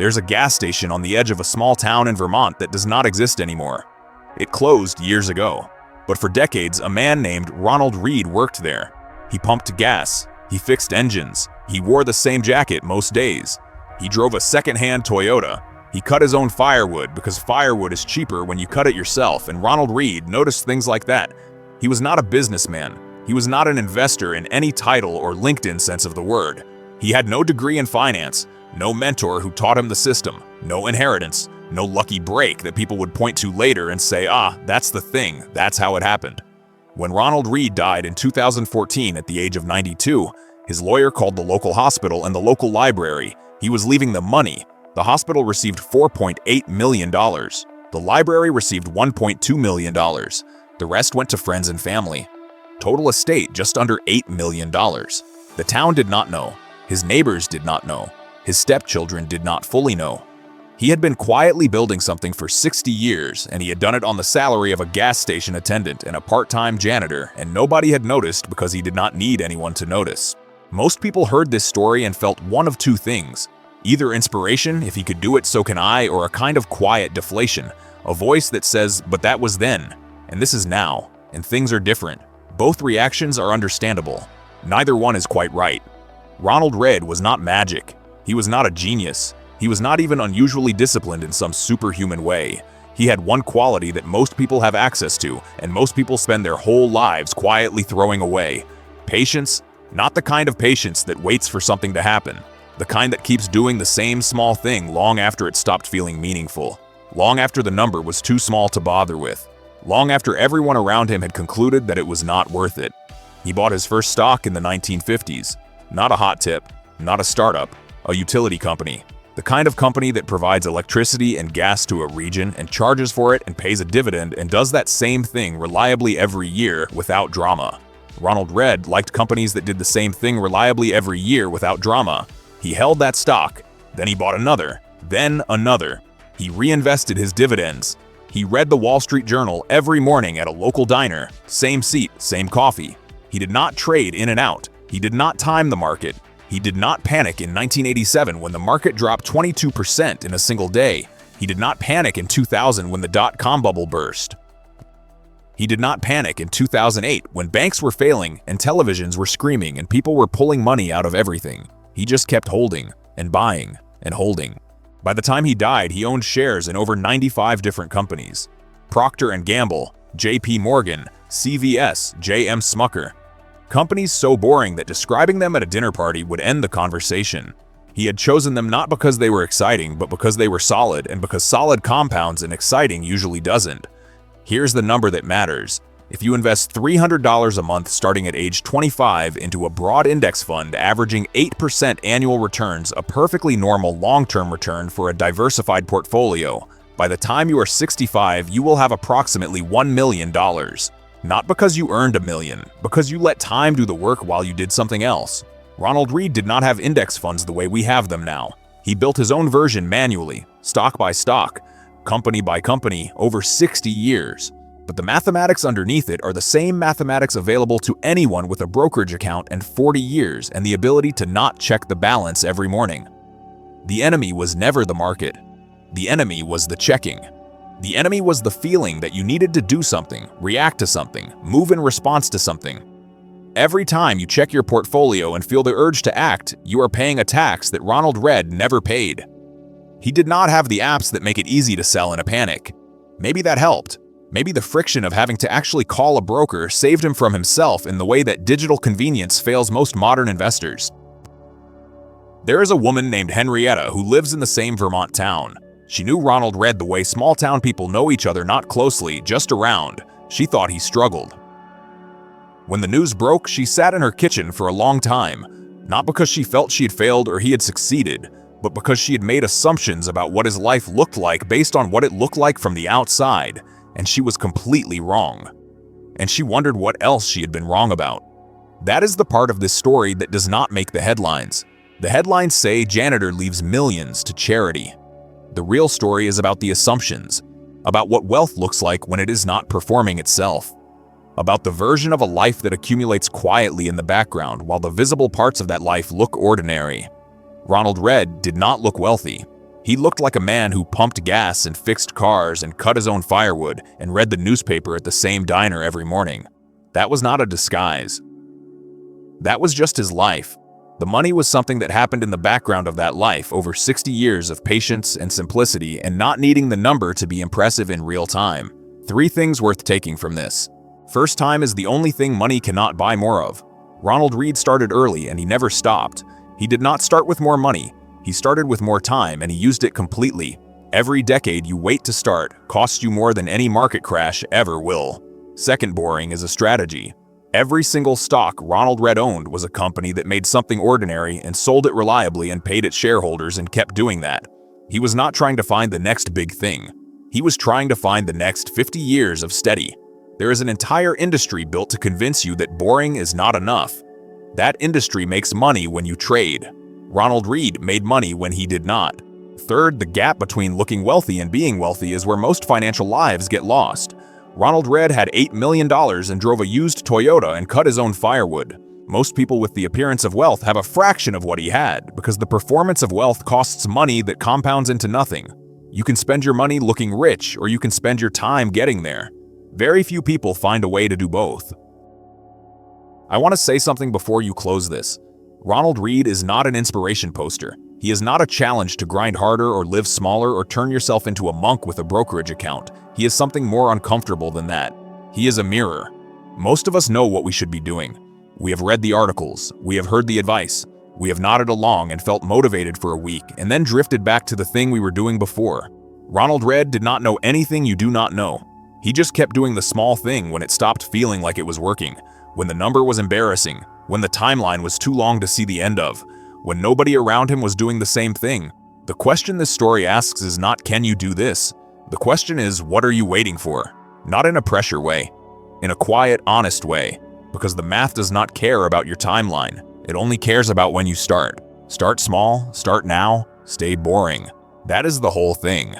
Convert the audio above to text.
There's a gas station on the edge of a small town in Vermont that does not exist anymore. It closed years ago. But for decades, a man named Ronald Read worked there. He pumped gas. He fixed engines. He wore the same jacket most days. He drove a second-hand Toyota. He cut his own firewood because firewood is cheaper when you cut it yourself, and Ronald Read noticed things like that. He was not a businessman. He was not an investor in any title or LinkedIn sense of the word. He had no degree in finance, no mentor who taught him the system, no inheritance, no lucky break that people would point to later and say, that's the thing, that's how it happened. When Ronald Read died in 2014 at the age of 92, his lawyer called the local hospital and the local library. He was leaving them money. The hospital received $4.8 million. The library received $1.2 million. The rest went to friends and family. Total estate just under $8 million. The town did not know. His neighbors did not know. His stepchildren did not fully know. He had been quietly building something for 60 years, and he had done it on the salary of a gas station attendant and a part-time janitor, and nobody had noticed because he did not need anyone to notice. Most people heard this story and felt one of two things. Either inspiration, if he could do it, so can I, or a kind of quiet deflation, a voice that says, but that was then, and this is now, and things are different. Both reactions are understandable. Neither one is quite right. Ronald Read was not magic. He was not a genius. He was not even unusually disciplined in some superhuman way. He had one quality that most people have access to, and most people spend their whole lives quietly throwing away. Patience, not the kind of patience that waits for something to happen. The kind that keeps doing the same small thing long after it stopped feeling meaningful. Long after the number was too small to bother with. Long after everyone around him had concluded that it was not worth it. He bought his first stock in the 1950s. Not a hot tip, not a startup, a utility company. The kind of company that provides electricity and gas to a region and charges for it and pays a dividend and does that same thing reliably every year without drama. Ronald Read liked companies that did the same thing reliably every year without drama. He held that stock, then he bought another, then another. He reinvested his dividends. He read the Wall Street Journal every morning at a local diner, same seat, same coffee. He did not trade in and out. He did not time the market. He did not panic in 1987 when the market dropped 22% in a single day. He did not panic in 2000 when the dot-com bubble burst. He did not panic in 2008 when banks were failing and televisions were screaming and people were pulling money out of everything. He just kept holding and buying and holding. By the time he died, he owned shares in over 95 different companies. Procter & Gamble, J.P. Morgan, CVS, J.M. Smucker. Companies so boring that describing them at a dinner party would end the conversation. He had chosen them not because they were exciting, but because they were solid, and because solid compounds and exciting usually doesn't. Here's the number that matters. If you invest $300 a month starting at age 25 into a broad index fund averaging 8% annual returns, a perfectly normal long-term return for a diversified portfolio, by the time you are 65, you will have approximately $1 million. Not because you earned $1 million, because you let time do the work while you did something else. Ronald Read did not have index funds the way we have them now. He built his own version manually, stock by stock, company by company, over 60 years. But the mathematics underneath it are the same mathematics available to anyone with a brokerage account and 40 years and the ability to not check the balance every morning. The enemy was never the market. The enemy was the checking. The enemy was the feeling that you needed to do something, react to something, move in response to something. Every time you check your portfolio and feel the urge to act, you are paying a tax that Ronald Read never paid. He did not have the apps that make it easy to sell in a panic. Maybe that helped. Maybe the friction of having to actually call a broker saved him from himself in the way that digital convenience fails most modern investors. There is a woman named Henrietta who lives in the same Vermont town. She knew Ronald Read the way small-town people know each other, not closely, just around. She thought he struggled. When the news broke, she sat in her kitchen for a long time, not because she felt she had failed or he had succeeded, but because she had made assumptions about what his life looked like based on what it looked like from the outside, and she was completely wrong. And she wondered what else she had been wrong about. That is the part of this story that does not make the headlines. The headlines say janitor leaves millions to charity. The real story is about the assumptions, about what wealth looks like when it is not performing itself, about the version of a life that accumulates quietly in the background while the visible parts of that life look ordinary. Ronald Read did not look wealthy. He looked like a man who pumped gas and fixed cars and cut his own firewood and read the newspaper at the same diner every morning. That was not a disguise. That was just his life. The money was something that happened in the background of that life over 60 years of patience and simplicity and not needing the number to be impressive in real time. 3 things worth taking from this. First, time is the only thing money cannot buy more of. Ronald Read started early and he never stopped. He did not start with more money. He started with more time and he used it completely. Every decade you wait to start costs you more than any market crash ever will. Second, boring is a strategy. Every single stock Ronald Read owned was a company that made something ordinary and sold it reliably and paid its shareholders and kept doing that. He was not trying to find the next big thing. He was trying to find the next 50 years of steady. There is an entire industry built to convince you that boring is not enough. That industry makes money when you trade. Ronald Read made money when he did not. Third, the gap between looking wealthy and being wealthy is where most financial lives get lost. Ronald Read had $8 million and drove a used Toyota and cut his own firewood. Most people with the appearance of wealth have a fraction of what he had because the performance of wealth costs money that compounds into nothing. You can spend your money looking rich or you can spend your time getting there. Very few people find a way to do both. I want to say something before you close this. Ronald Read is not an inspiration poster. He is not a challenge to grind harder or live smaller or turn yourself into a monk with a brokerage account. He is something more uncomfortable than that. He is a mirror. Most of us know what we should be doing. We have read the articles, we have heard the advice, we have nodded along and felt motivated for a week and then drifted back to the thing we were doing before. Ronald Read did not know anything you do not know. He just kept doing the small thing when it stopped feeling like it was working, when the number was embarrassing, when the timeline was too long to see the end of, when nobody around him was doing the same thing. The question this story asks is not, can you do this? The question is, what are you waiting for? Not in a pressure way, in a quiet, honest way, because the math does not care about your timeline. It only cares about when you start. Start small, start now, stay boring. That is the whole thing.